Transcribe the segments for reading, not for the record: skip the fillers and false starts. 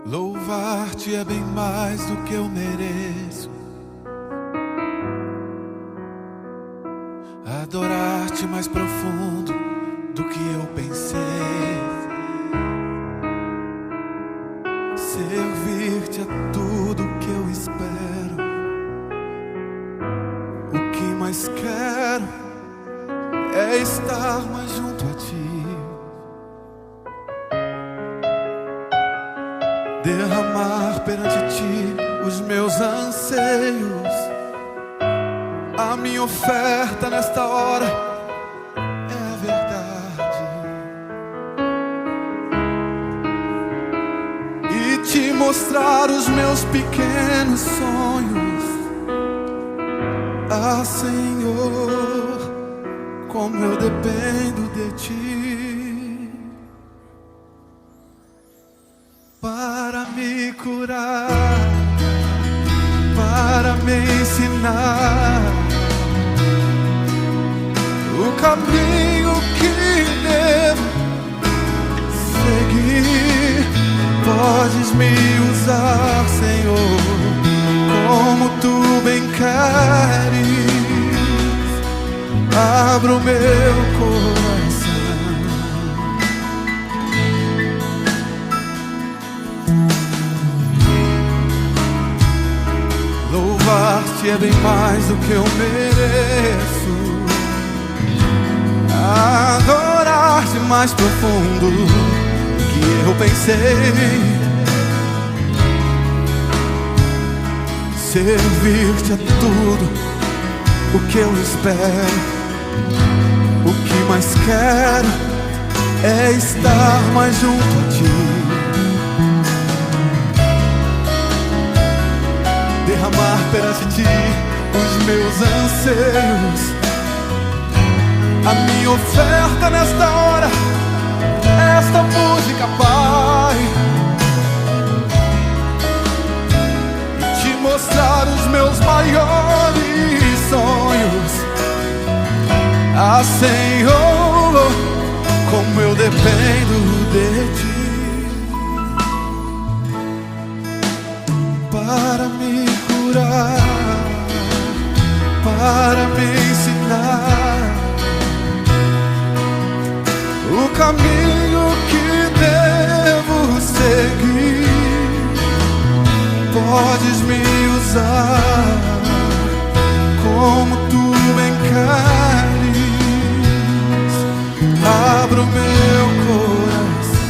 Louvar-te é bem mais do que eu mereço. Adorar-te mais profundo do que eu pensei. Servir-te é tudo que eu espero. O que mais quero é estar mais junto a ti. Derramar perante ti os meus anseios. A minha oferta nesta hora é a verdade. E te mostrar os meus pequenos sonhos. Ah, Senhor, como eu dependo de ti para me curar, para me ensinar o caminho que devo seguir. Podes me usar, Senhor, como tu bem queres. Abra o meu coração. Louvar-te é bem mais do que eu mereço. Adorar-te mais profundo do que eu pensei. Servir-te é tudo o que eu espero. O que mais quero é estar mais junto a ti. Derramar perante ti os meus anseios. A minha oferta nesta hora, esta música, Pai. E te mostrar os meus maiores sonhos. Ah, Senhor, como eu dependo de ti para me curar, para me ensinar o caminho que devo seguir. Podes me usar como tu bem queres. Abra o meu coração.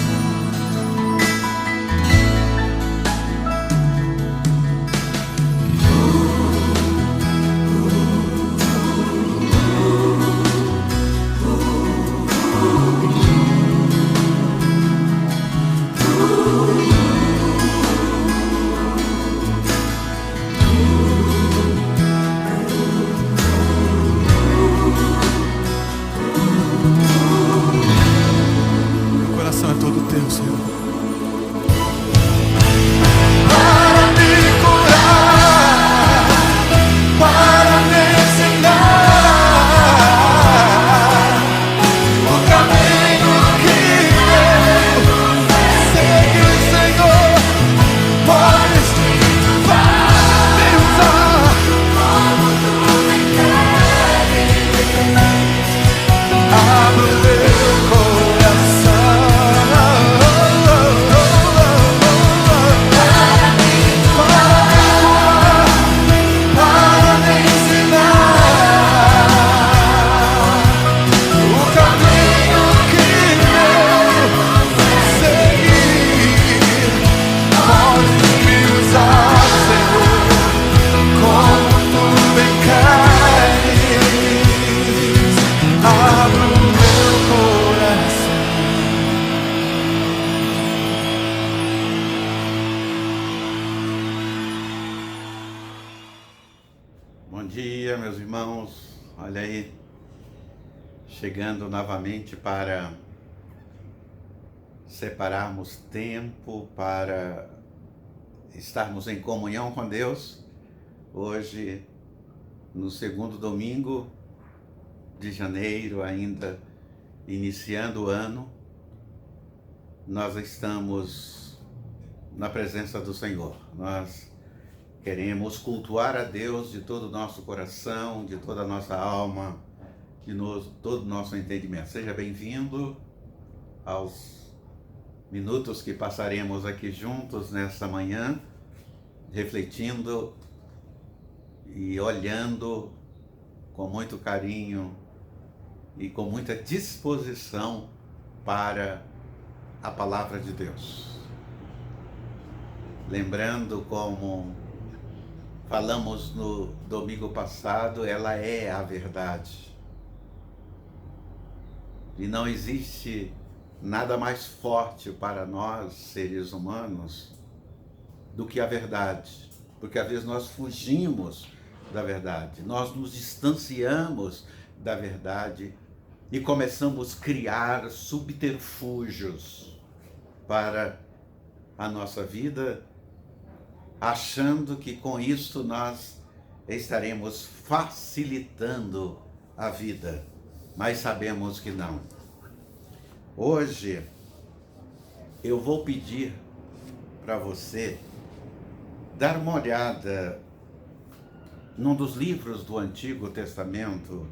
Meu coração é todo teu, Senhor. Para me curar, para me ensinar o caminho que devo seguir, Senhor. Podes me usar como tu me queres. Abra o meu coração. Para me ensinar o caminho que devo seguir. Pode me usar, Senhor, como tu bem queres. Abra o meu coração. Bom dia, meus irmãos. Olha aí, chegando novamente para separarmos tempo para estarmos em comunhão com Deus. Hoje, no segundo domingo de janeiro, ainda iniciando o ano, nós estamos na presença do Senhor. Nós queremos cultuar a Deus de todo o nosso coração, de toda a nossa alma, de todo o nosso entendimento. Seja bem-vindo aos minutos que passaremos aqui juntos nesta manhã, refletindo e olhando com muito carinho e com muita disposição para a palavra de Deus. Lembrando, como falamos no domingo passado, ela é a verdade. E não existe nada mais forte para nós, seres humanos, do que a verdade. Porque às vezes nós fugimos da verdade, nós nos distanciamos da verdade e começamos a criar subterfúgios para a nossa vida, achando que com isso nós estaremos facilitando a vida, mas sabemos que não. Hoje eu vou pedir para você dar uma olhada num dos livros do Antigo Testamento,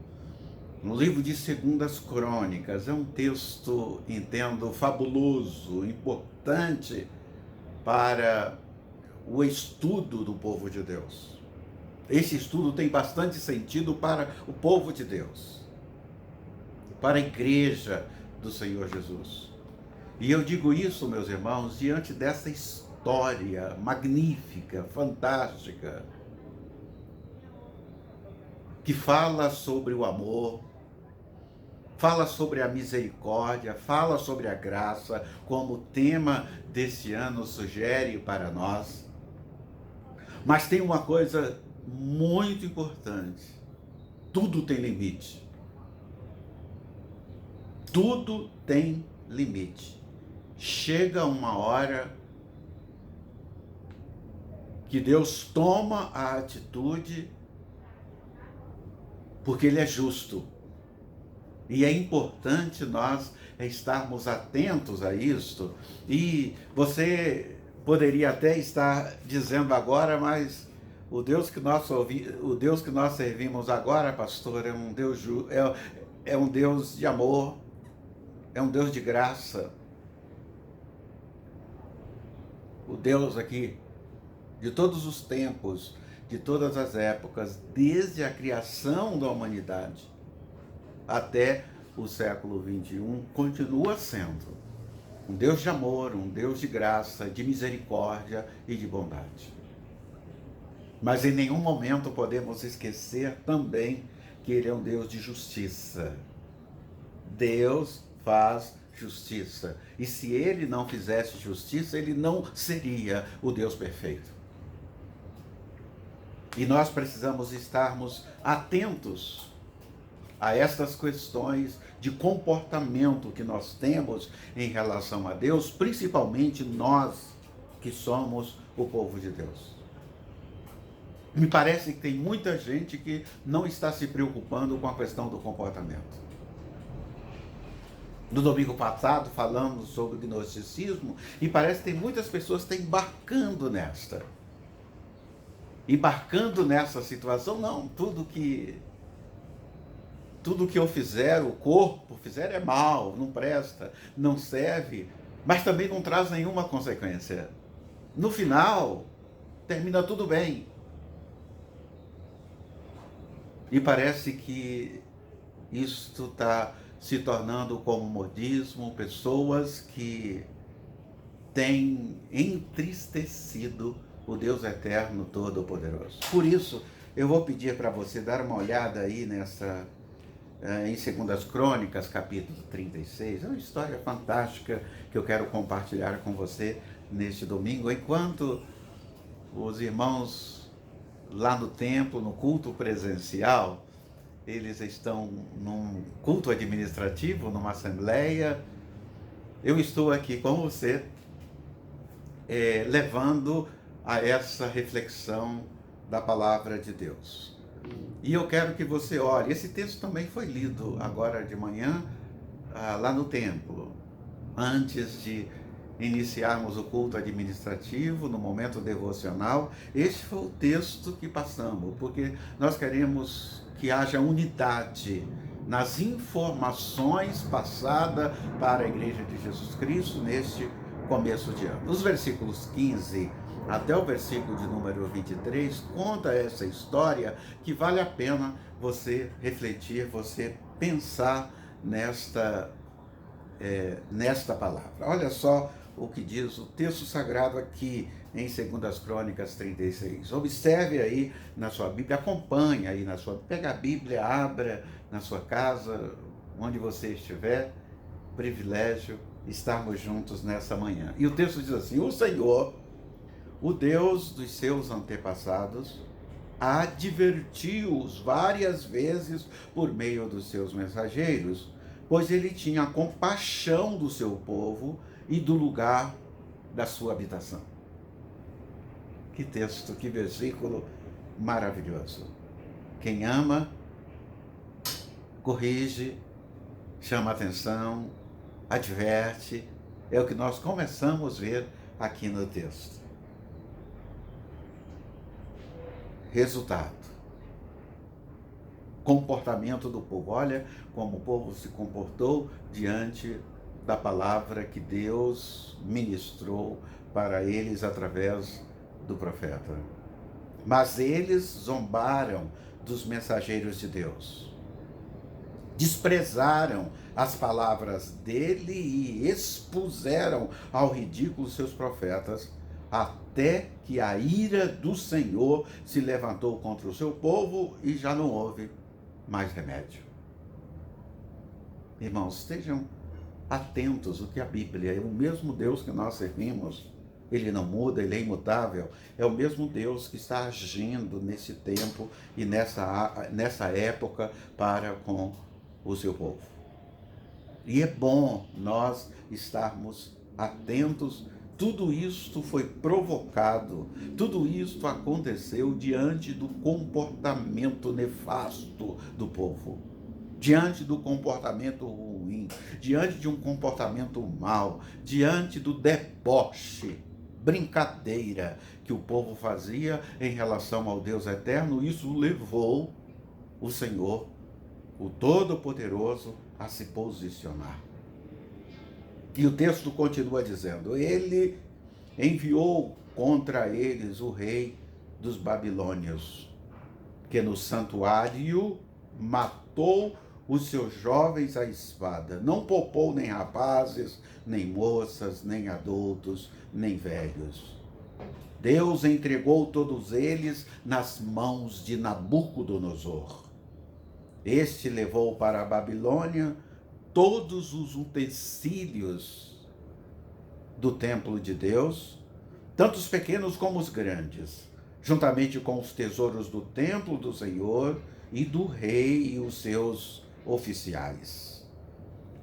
no livro de 2 Crônicas. É um texto, entendo, fabuloso, importante para o estudo do povo de Deus. Esse estudo tem bastante sentido para o povo de Deus, para a igreja do Senhor Jesus. E eu digo isso, meus irmãos, diante dessa história magnífica, fantástica, que fala sobre o amor, fala sobre a misericórdia, fala sobre a graça, como o tema desse ano sugere para nós. Mas tem uma coisa muito importante: tudo tem limite. Tudo tem limite. Chega uma hora que Deus toma a atitude, porque Ele é justo. E é importante nós estarmos atentos a isto. E você poderia até estar dizendo agora, mas o Deus que nós servimos agora, pastor, é um Deus é um Deus de amor, é um Deus de graça. O Deus aqui de todos os tempos, de todas as épocas, desde a criação da humanidade até o século XXI, continua sendo um Deus de amor, um Deus de graça, de misericórdia e de bondade. Mas em nenhum momento podemos esquecer também que Ele é um Deus de justiça. Deus faz justiça. E se Ele não fizesse justiça, Ele não seria o Deus perfeito. E nós precisamos estarmos atentos a estas questões de comportamento que nós temos em relação a Deus, principalmente nós que somos o povo de Deus. Me parece que tem muita gente que não está se preocupando com a questão do comportamento. No domingo passado falamos sobre o gnosticismo e parece que tem muitas pessoas que estão embarcando nessa situação. Não, tudo que eu fizer, o corpo fizer, é mal, não presta, não serve, mas também não traz nenhuma consequência. No final, termina tudo bem. E parece que isto está se tornando como modismo, pessoas que têm entristecido o Deus eterno todo-poderoso. Por isso, eu vou pedir para você dar uma olhada aí em 2 Crônicas, capítulo 36. É uma história fantástica que eu quero compartilhar com você neste domingo, enquanto os irmãos lá no templo, no culto presencial, eles estão num culto administrativo, numa assembleia. Eu estou aqui com você, levando a essa reflexão da palavra de Deus. E eu quero que você olhe. Esse texto também foi lido agora de manhã, lá no templo, antes de iniciarmos o culto administrativo, no momento devocional, este foi o texto que passamos, porque nós queremos que haja unidade nas informações passadas para a Igreja de Jesus Cristo neste começo de ano. Os versículos 15 até o versículo de número 23 conta essa história que vale a pena você refletir, você pensar nesta palavra. Olha só o que diz o texto sagrado aqui em 2 Crônicas 36. Observe aí na sua Bíblia, acompanhe aí na sua... Pega a Bíblia, abra na sua casa, onde você estiver. Privilégio estarmos juntos nessa manhã. E o texto diz assim: o Senhor, o Deus dos seus antepassados, advertiu-os várias vezes por meio dos seus mensageiros, pois ele tinha compaixão do seu povo e do lugar da sua habitação. Que texto, que versículo maravilhoso. Quem ama, corrige, chama atenção, adverte, é o que nós começamos a ver aqui no texto. Resultado: comportamento do povo. Olha como o povo se comportou diante da palavra que Deus ministrou para eles através do profeta. Mas eles zombaram dos mensageiros de Deus, desprezaram as palavras dele e expuseram ao ridículo seus profetas, até que a ira do Senhor se levantou contra o seu povo e já não houve mais remédio. Irmãos, estejam atentos, o que a Bíblia é o mesmo Deus que nós servimos. Ele não muda, ele é imutável. É o mesmo Deus que está agindo nesse tempo e nessa época para com o seu povo. E é bom nós estarmos atentos. Tudo isto foi provocado, tudo isto aconteceu diante do comportamento nefasto do povo, diante do comportamento ruim, diante de um comportamento mau, diante do deboche, brincadeira que o povo fazia em relação ao Deus eterno. Isso levou o Senhor, o Todo-Poderoso, a se posicionar. E o texto continua dizendo: ele enviou contra eles o rei dos babilônios, que no santuário matou os seus jovens à espada, não poupou nem rapazes, nem moças, nem adultos, nem velhos. Deus entregou todos eles nas mãos de Nabucodonosor. Este levou para a Babilônia todos os utensílios do templo de Deus, tanto os pequenos como os grandes, juntamente com os tesouros do templo do Senhor e do rei e os seus oficiais.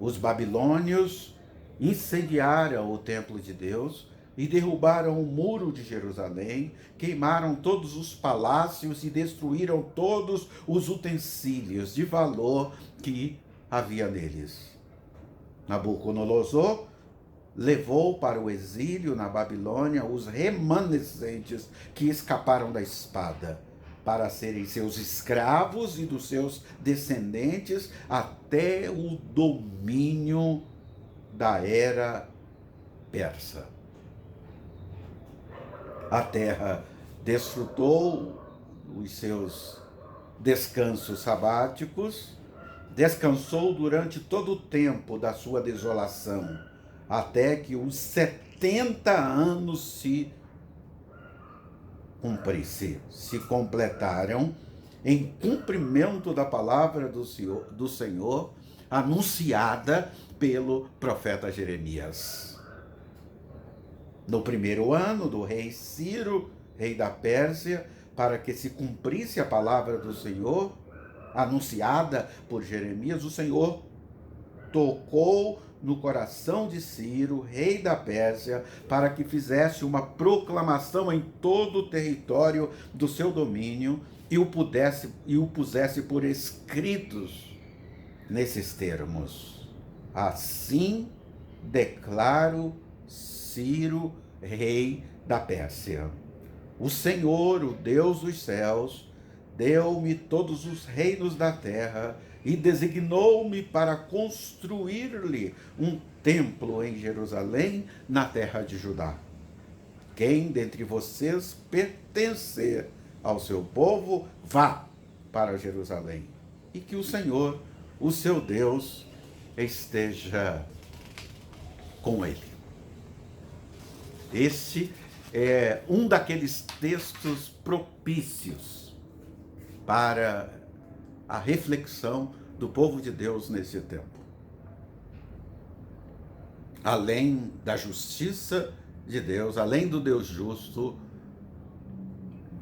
Os babilônios incendiaram o templo de Deus e derrubaram o muro de Jerusalém, queimaram todos os palácios e destruíram todos os utensílios de valor que havia neles. Nabucodonosor levou para o exílio na Babilônia os remanescentes que escaparam da espada, para serem seus escravos e dos seus descendentes até o domínio da era persa. A terra desfrutou os seus descansos sabáticos, descansou durante todo o tempo da sua desolação, até que os 70 anos se completaram em cumprimento da palavra do Senhor anunciada pelo profeta Jeremias. No primeiro ano do rei Ciro, rei da Pérsia, para que se cumprisse a palavra do Senhor anunciada por Jeremias, o Senhor tocou no coração de Ciro, rei da Pérsia, para que fizesse uma proclamação em todo o território do seu domínio e o pusesse por escritos nesses termos: assim declaro Ciro, rei da Pérsia. O Senhor, o Deus dos céus, deu-me todos os reinos da terra e designou-me para construir-lhe um templo em Jerusalém, na terra de Judá. Quem dentre vocês pertencer ao seu povo, vá para Jerusalém, e que o Senhor, o seu Deus, esteja com ele. Este é um daqueles textos propícios para a reflexão do povo de Deus nesse tempo. Além da justiça de Deus, além do Deus justo,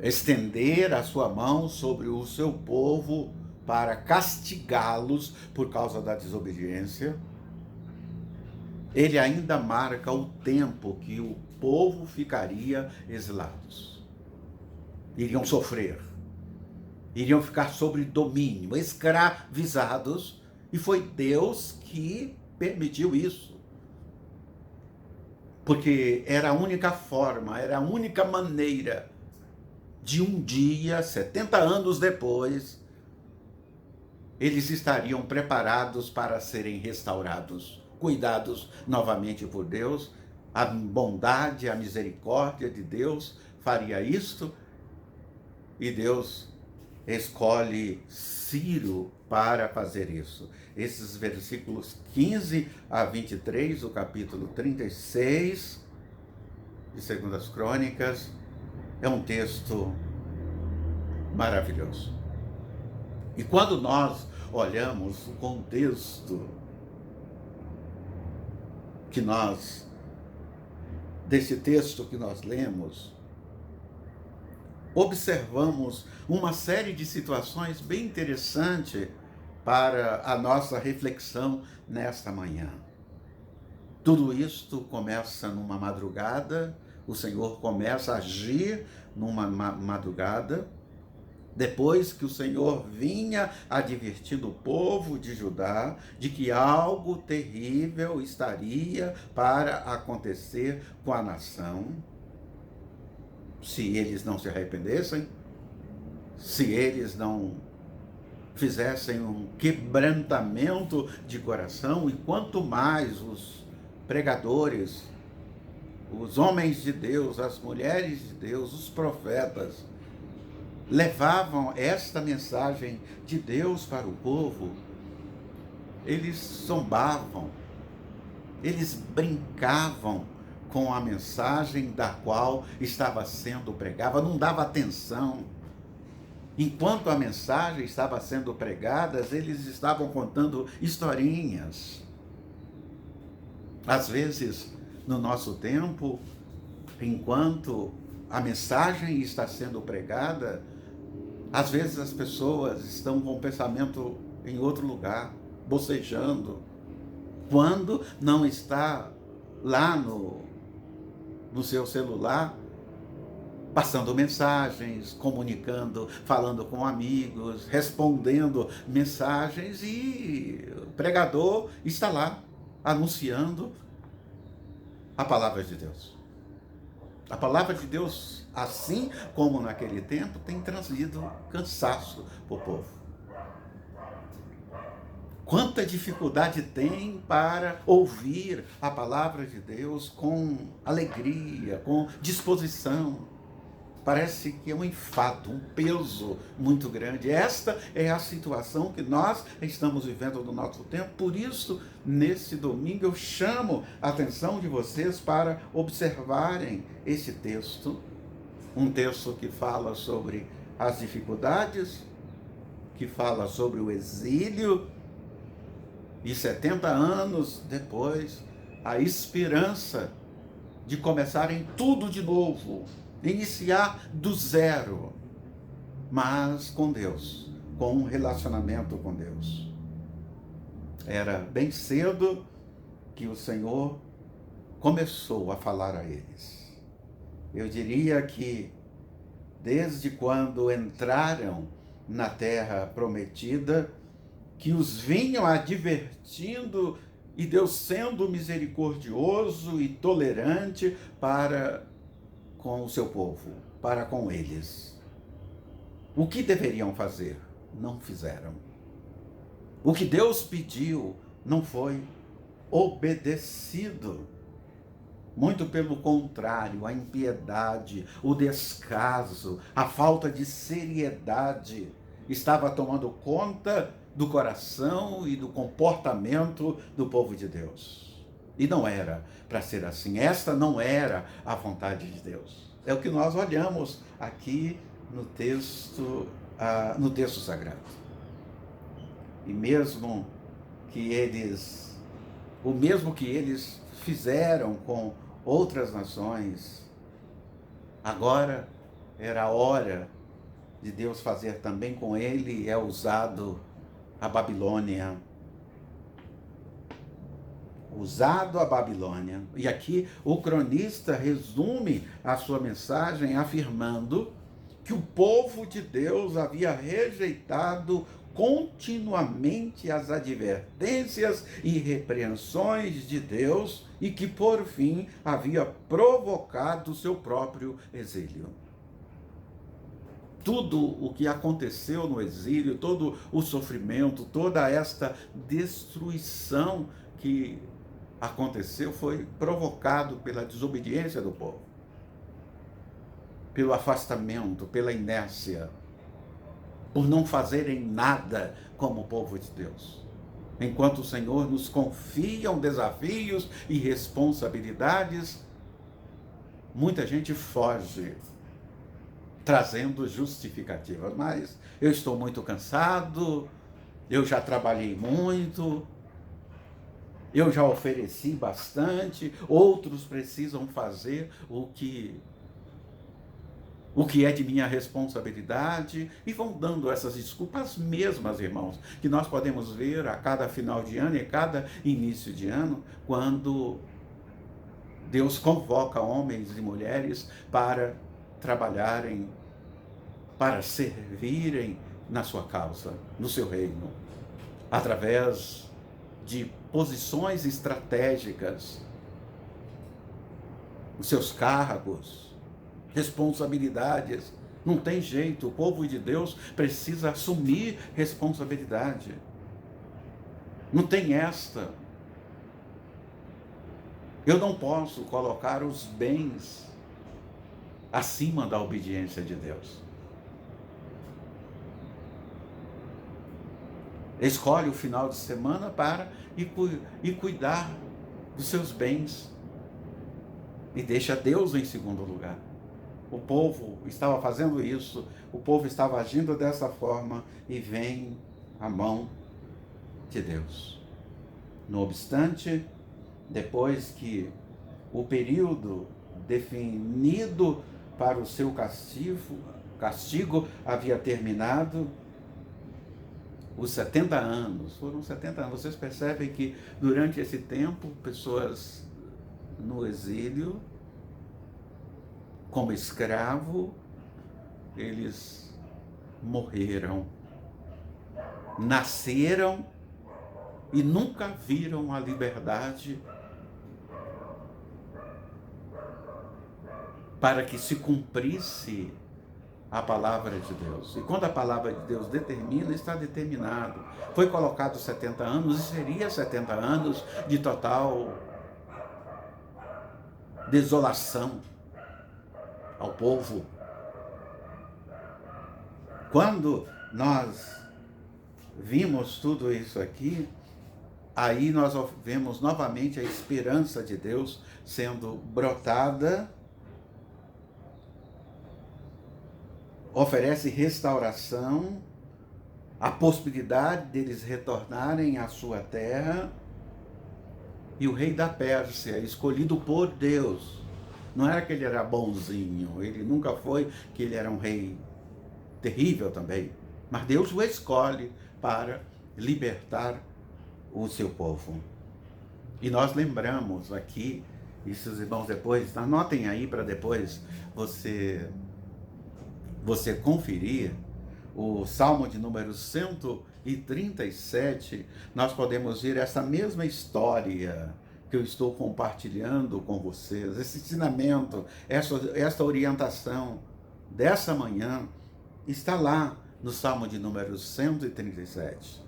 estender a sua mão sobre o seu povo para castigá-los por causa da desobediência, ele ainda marca o tempo que o povo ficaria exilados. Iriam sofrer, iriam ficar sob domínio, escravizados, e foi Deus que permitiu isso. Porque era a única forma, era a única maneira de um dia, 70 anos depois, eles estariam preparados para serem restaurados, cuidados novamente por Deus. A bondade, a misericórdia de Deus faria isto, e Deus escolhe Ciro para fazer isso. Esses versículos 15 a 23, o capítulo 36 de 2 Crônicas, é um texto maravilhoso. E quando nós olhamos o contexto desse texto que nós lemos, observamos uma série de situações bem interessantes para a nossa reflexão nesta manhã. Tudo isto começa numa madrugada, o Senhor começa a agir numa madrugada, depois que o Senhor vinha advertindo o povo de Judá de que algo terrível estaria para acontecer com a nação, se eles não se arrependessem, se eles não fizessem um quebrantamento de coração. E quanto mais os pregadores, os homens de Deus, as mulheres de Deus, os profetas, levavam esta mensagem de Deus para o povo, eles zombavam, eles brincavam com a mensagem da qual estava sendo pregada, não dava atenção. Enquanto a mensagem estava sendo pregada, eles estavam contando historinhas. Às vezes, no nosso tempo, enquanto a mensagem está sendo pregada, às vezes as pessoas estão com o pensamento em outro lugar, bocejando, quando não está lá no seu celular, passando mensagens, comunicando, falando com amigos, respondendo mensagens, e o pregador está lá, anunciando a palavra de Deus. A palavra de Deus, assim como naquele tempo, tem trazido cansaço para o povo. Quanta dificuldade tem para ouvir a palavra de Deus com alegria, com disposição. Parece que é um enfado, um peso muito grande. Esta é a situação que nós estamos vivendo no nosso tempo. Por isso, nesse domingo, eu chamo a atenção de vocês para observarem esse texto. Um texto que fala sobre as dificuldades, que fala sobre o exílio, e 70 anos depois, a esperança de começarem tudo de novo, iniciar do zero, mas com Deus, com um relacionamento com Deus. Era bem cedo que o Senhor começou a falar a eles. Eu diria que desde quando entraram na terra prometida, que os vinham advertindo E Deus sendo misericordioso e tolerante para com o seu povo, para com eles. O que deveriam fazer? Não fizeram. O que Deus pediu não foi obedecido. Muito pelo contrário, a impiedade, o descaso, a falta de seriedade estava tomando conta do coração e do comportamento do povo de Deus. E não era para ser assim. Esta não era a vontade de Deus. É o que nós olhamos aqui no texto sagrado. E mesmo que o mesmo que eles fizeram com outras nações, agora era a hora de Deus fazer também com ele. É usado a Babilônia. Usado a Babilônia. E aqui o cronista resume a sua mensagem afirmando que o povo de Deus havia rejeitado continuamente as advertências e repreensões de Deus e que, por fim, havia provocado o seu próprio exílio. Tudo o que aconteceu no exílio, todo o sofrimento, toda esta destruição que aconteceu foi provocado pela desobediência do povo, pelo afastamento, pela inércia, por não fazerem nada como o povo de Deus. Enquanto o Senhor nos confia desafios e responsabilidades, muita gente foge, trazendo justificativas. Mas eu estou muito cansado, eu já trabalhei muito, eu já ofereci bastante, outros precisam fazer o que é de minha responsabilidade, e vão dando essas desculpas mesmas, irmãos, que nós podemos ver a cada final de ano e a cada início de ano, quando Deus convoca homens e mulheres para trabalharem, para servirem na sua causa, no seu reino, através de posições estratégicas, os seus cargos, responsabilidades. Não tem jeito, o povo de Deus precisa assumir responsabilidade. Não tem esta. Eu não posso colocar os bens acima da obediência de Deus. Escolhe o final de semana para ir cuidar dos seus bens e deixa Deus em segundo lugar. O povo estava fazendo isso, o povo estava agindo dessa forma, e vem a mão de Deus. Não obstante, depois que o período definido para o seu castigo havia terminado, os 70 anos, foram 70 anos. Vocês percebem que durante esse tempo, pessoas no exílio, como escravo, eles morreram, nasceram e nunca viram a liberdade para que se cumprisse a palavra de Deus. E quando a palavra de Deus determina, está determinado. Foi colocado 70 anos, e seria 70 anos de total desolação ao povo. Quando nós vimos tudo isso aqui, aí nós vemos novamente a esperança de Deus sendo brotada, oferece restauração, a possibilidade deles retornarem à sua terra. E o rei da Pérsia, escolhido por Deus, não era que ele era bonzinho, ele nunca foi que ele era um rei terrível também, mas Deus o escolhe para libertar o seu povo. E nós lembramos aqui, e se os irmãos depois, anotem aí para depois você conferir, o Salmo de número 119, e 37, nós podemos ver essa mesma história que eu estou compartilhando com vocês, esse ensinamento, essa orientação dessa manhã, está lá no Salmo de número 137.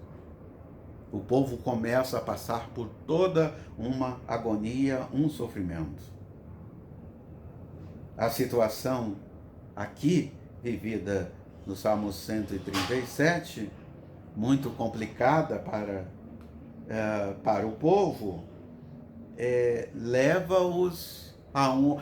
O povo começa a passar por toda uma agonia, um sofrimento. A situação aqui vivida no Salmo 137, muito complicada para o povo, leva-os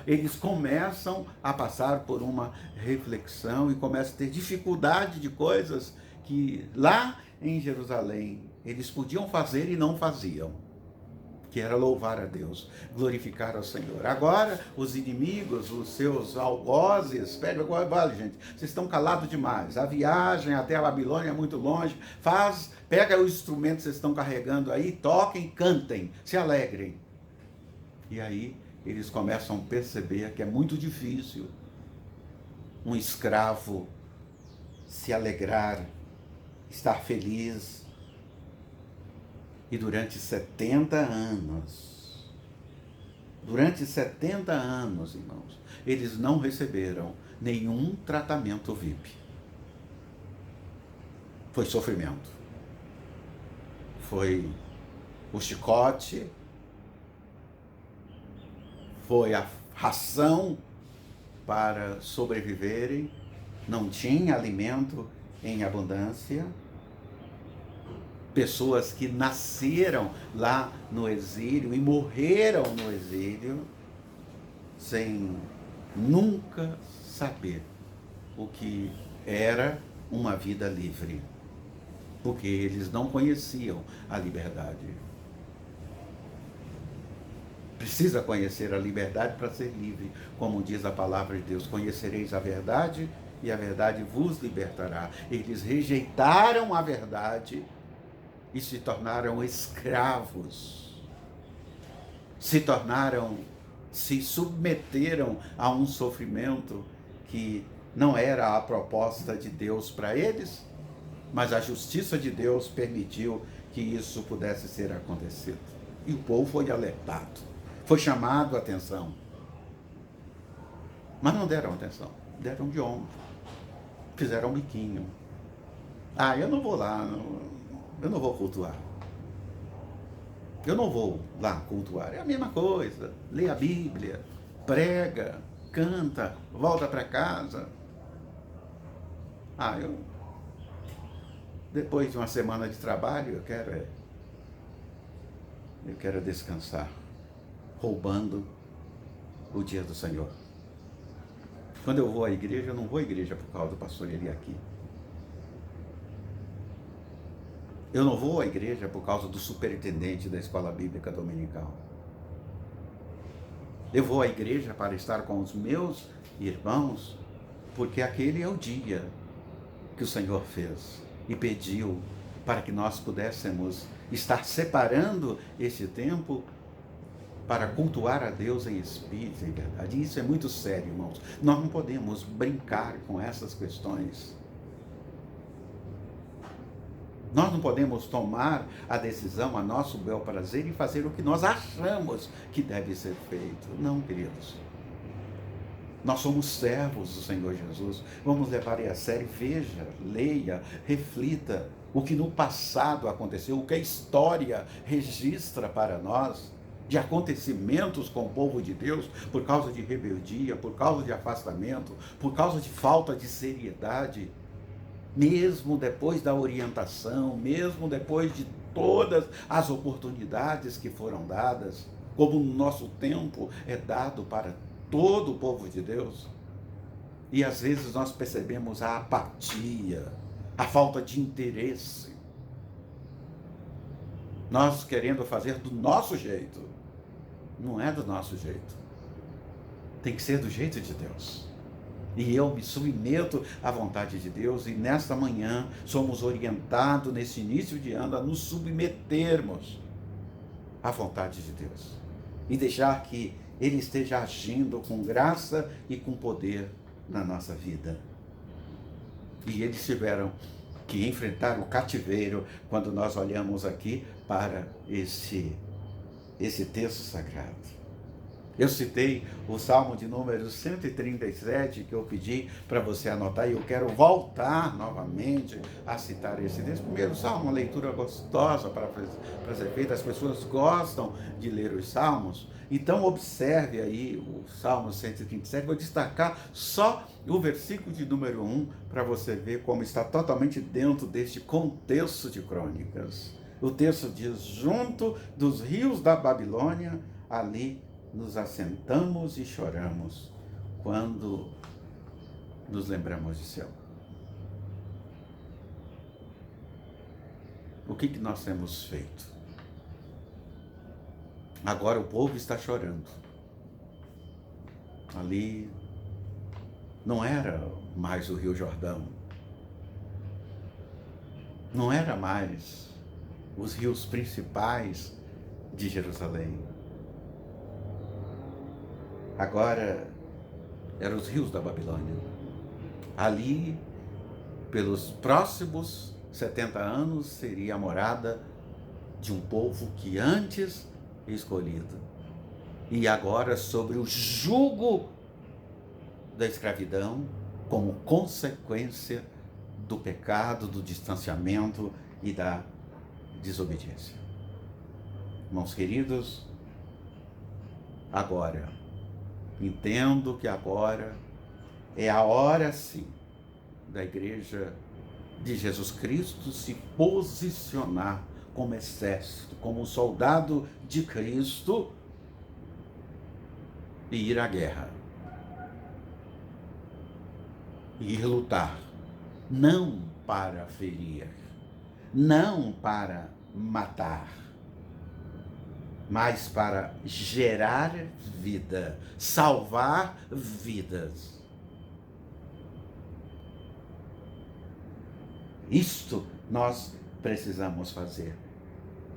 eles começam a passar por uma reflexão e começam a ter dificuldade de coisas que lá em Jerusalém eles podiam fazer e não faziam, que era louvar a Deus, glorificar ao Senhor. Agora, os inimigos, os seus algozes, vale, gente, vocês estão calados demais, a viagem até a Babilônia é muito longe, pega os instrumentos que vocês estão carregando aí, toquem, cantem, se alegrem. E aí, eles começam a perceber que é muito difícil um escravo se alegrar, estar feliz. E durante 70 anos, irmãos, eles não receberam nenhum tratamento VIP. Foi sofrimento. Foi o chicote, foi a ração para sobreviverem, não tinha alimento em abundância. Pessoas que nasceram lá no exílio e morreram no exílio sem nunca saber o que era uma vida livre, porque eles não conheciam a liberdade. Precisa conhecer a liberdade para ser livre, como diz a palavra de Deus: conhecereis a verdade e a verdade vos libertará. Eles rejeitaram a verdade e se tornaram escravos, se submeteram a um sofrimento que não era a proposta de Deus para eles, mas a justiça de Deus permitiu que isso pudesse ser acontecido. E o povo foi alertado, foi chamado a atenção, mas não deram atenção, deram de ombro, fizeram um biquinho. Eu não vou lá, eu não vou cultuar. Eu não vou lá cultuar. É a mesma coisa. Lê a Bíblia, prega, canta, volta para casa. Depois de uma semana de trabalho, eu quero descansar, roubando o dia do Senhor. Quando eu vou à igreja, eu não vou à igreja por causa do pastor Eli aqui. Eu não vou à igreja por causa do superintendente da escola bíblica dominical. Eu vou à igreja para estar com os meus irmãos, porque aquele é o dia que o Senhor fez e pediu para que nós pudéssemos estar separando esse tempo para cultuar a Deus em espírito e em verdade. E isso é muito sério, irmãos. Nós não podemos brincar com essas questões. Nós não podemos tomar a decisão a nosso bel prazer e fazer o que nós achamos que deve ser feito. Não, queridos. Nós somos servos do Senhor Jesus. Vamos levar ele a sério. Veja, leia, reflita o que no passado aconteceu, o que a história registra para nós de acontecimentos com o povo de Deus por causa de rebeldia, por causa de afastamento, por causa de falta de seriedade. Mesmo depois da orientação, mesmo depois de todas as oportunidades que foram dadas, como o nosso tempo é dado para todo o povo de Deus, e às vezes nós percebemos a apatia, a falta de interesse, nós querendo fazer do nosso jeito. Não é do nosso jeito, tem que ser do jeito de Deus. E eu me submeto à vontade de Deus, e nesta manhã somos orientados, nesse início de ano, a nos submetermos à vontade de Deus. E deixar que Ele esteja agindo com graça e com poder na nossa vida. E eles tiveram que enfrentaram o cativeiro, quando nós olhamos aqui para esse texto sagrado. Eu citei o Salmo de número 137, que eu pedi para você anotar, e eu quero voltar novamente a citar esse texto. Primeiro Salmo, uma leitura gostosa para ser feita, as pessoas gostam de ler os Salmos, então observe aí o Salmo 137, vou destacar só o versículo de número 1, para você ver como está totalmente dentro deste contexto de Crônicas. O texto diz: junto dos rios da Babilônia, ali nos assentamos e choramos quando nos lembramos de Sião. O que nós temos feito? Agora o povo está chorando. Ali não era mais o Rio Jordão. Não era mais os rios principais de Jerusalém. Agora eram os rios da Babilônia. Ali, pelos próximos 70 anos, seria a morada de um povo que antes escolhido, e agora sobre o jugo da escravidão, como consequência do pecado, do distanciamento e da desobediência. Irmãos queridos, agora, entendo que agora é a hora, sim, da Igreja de Jesus Cristo se posicionar como exército, como soldado de Cristo e ir à guerra. E ir lutar, não para ferir, não para matar, mas para gerar vida, salvar vidas. Isto nós precisamos fazer.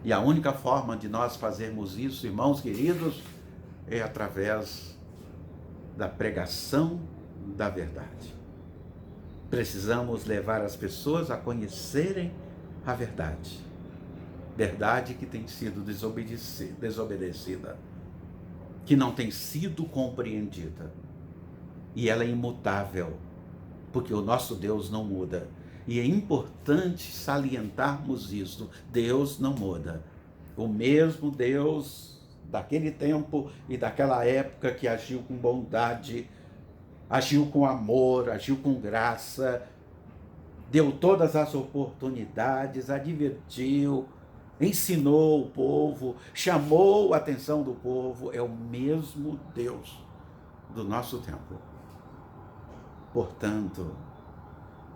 E a única forma de nós fazermos isso, irmãos queridos, é através da pregação da verdade. Precisamos levar as pessoas a conhecerem a verdade. Verdade que tem sido desobedecida, que não tem sido compreendida. E ela é imutável, porque o nosso Deus não muda. E é importante salientarmos isso. Deus não muda. O mesmo Deus daquele tempo e daquela época que agiu com bondade, agiu com amor, agiu com graça, deu todas as oportunidades, advertiu, ensinou o povo, chamou a atenção do povo, é o mesmo Deus do nosso tempo. Portanto,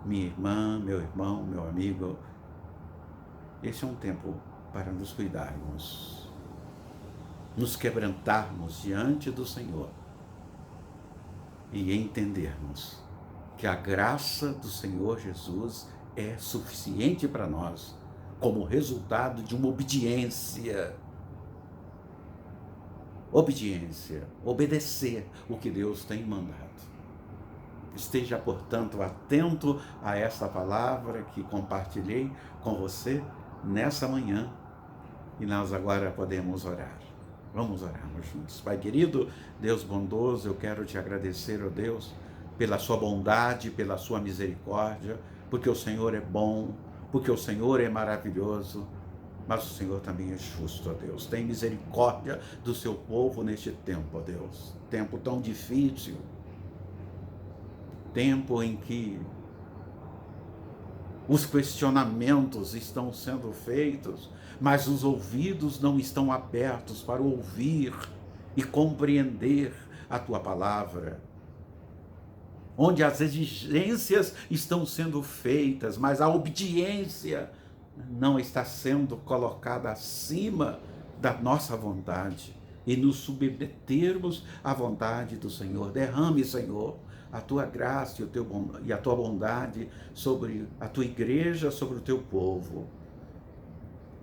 minha irmã, meu irmão, meu amigo, esse é um tempo para nos cuidarmos, nos quebrantarmos diante do Senhor e entendermos que a graça do Senhor Jesus é suficiente para nós, como resultado de uma obediência. Obediência, obedecer o que Deus tem mandado. Esteja, portanto, atento a essa palavra que compartilhei com você nessa manhã. E nós agora podemos orar. Vamos orarmos juntos. Pai querido, Deus bondoso, eu quero te agradecer, ó Deus, pela sua bondade, pela sua misericórdia, porque o Senhor é bom, porque o Senhor é maravilhoso, mas o Senhor também é justo, ó Deus. Tem misericórdia do seu povo neste tempo, ó Deus. Tempo tão difícil, tempo em que os questionamentos estão sendo feitos, mas os ouvidos não estão abertos para ouvir e compreender a tua palavra. Onde as exigências estão sendo feitas, mas a obediência não está sendo colocada acima da nossa vontade, e nos submetermos à vontade do Senhor. Derrame, Senhor, a tua graça e a tua bondade sobre a tua igreja, sobre o teu povo.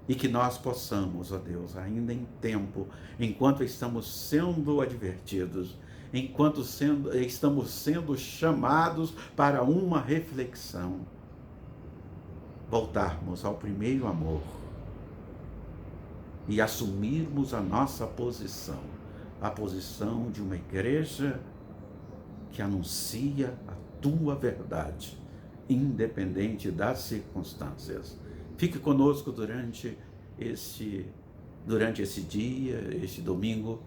E que nós possamos, ó Deus, ainda em tempo, enquanto estamos sendo advertidos, enquanto estamos sendo chamados para uma reflexão, voltarmos ao primeiro amor e assumirmos a nossa posição, a posição de uma igreja que anuncia a tua verdade, independente das circunstâncias. Fique conosco durante esse dia, este domingo,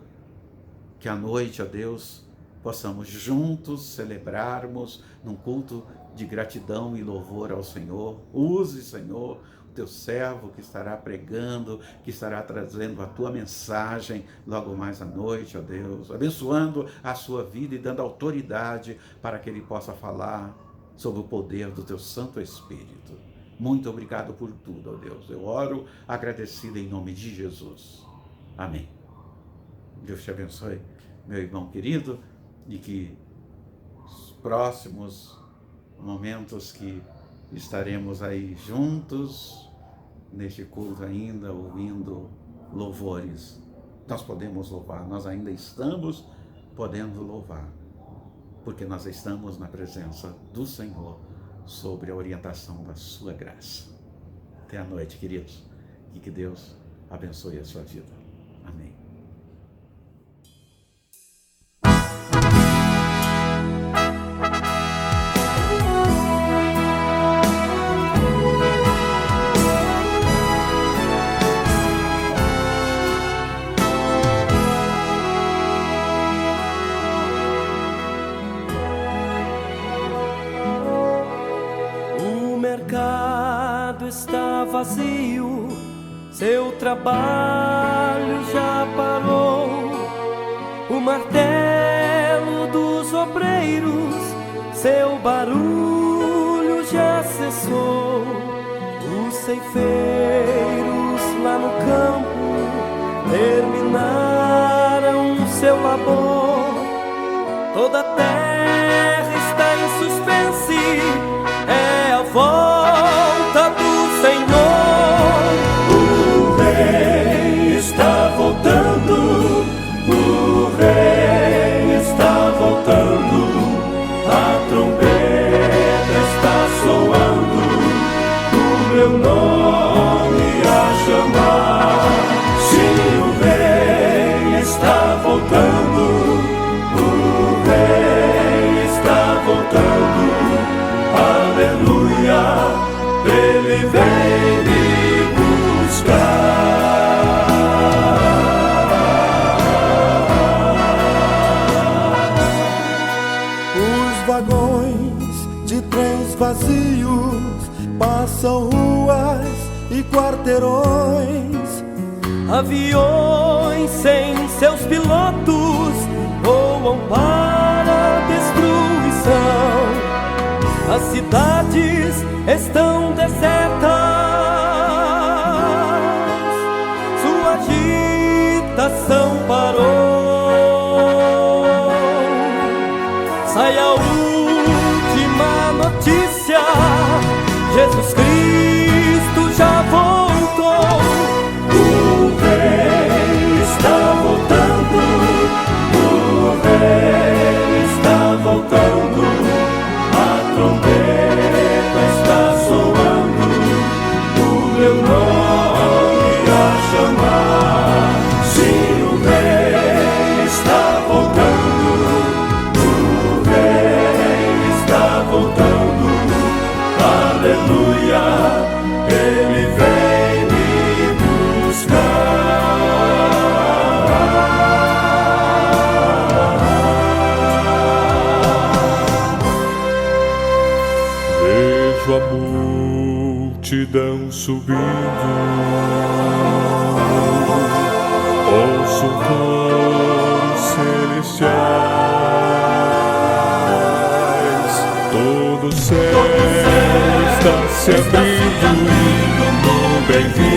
que à noite, ó Deus, possamos juntos celebrarmos num culto de gratidão e louvor ao Senhor. Use, Senhor, o teu servo que estará pregando, que estará trazendo a tua mensagem logo mais à noite, ó Deus, abençoando a sua vida e dando autoridade para que ele possa falar sobre o poder do teu Santo Espírito. Muito obrigado por tudo, ó Deus. Eu oro agradecido em nome de Jesus. Amém. Deus te abençoe, meu irmão querido, e que os próximos momentos que estaremos aí juntos, neste culto ainda, ouvindo louvores, nós podemos louvar, nós ainda estamos podendo louvar, porque nós estamos na presença do Senhor, sobre a orientação da sua graça. Até a noite, queridos, e que Deus abençoe a sua vida. Amém. Está vazio, seu trabalho já parou, o martelo dos obreiros, seu barulho já cessou, os ceifeiros lá no campo terminaram seu labor, toda a terra está em suspense, é a volta do Senhor. O Rei está voltando, o Rei está voltando, a trombeta está soando, o meu nome a chamar. Sim, o Rei está voltando, o Rei está voltando, aleluia. Ele vem me buscar. Os vagões de trens vazios passam ruas e quarteirões. Aviões sem seus pilotos voam para a destruição. As cidades estão desertas, sua agitação parou. Sai a última notícia: Jesus Cristo já voltou. O Rei está voltando, o Rei está voltando, a trombeta está soando, o meu nome a chamar. Sim, o Rei está voltando, o Rei está voltando, aleluia, Ele vem me buscar. Vejo a multidão subindo, ouço coros celestiais, todo o céu está se abrindo no bem-vindo.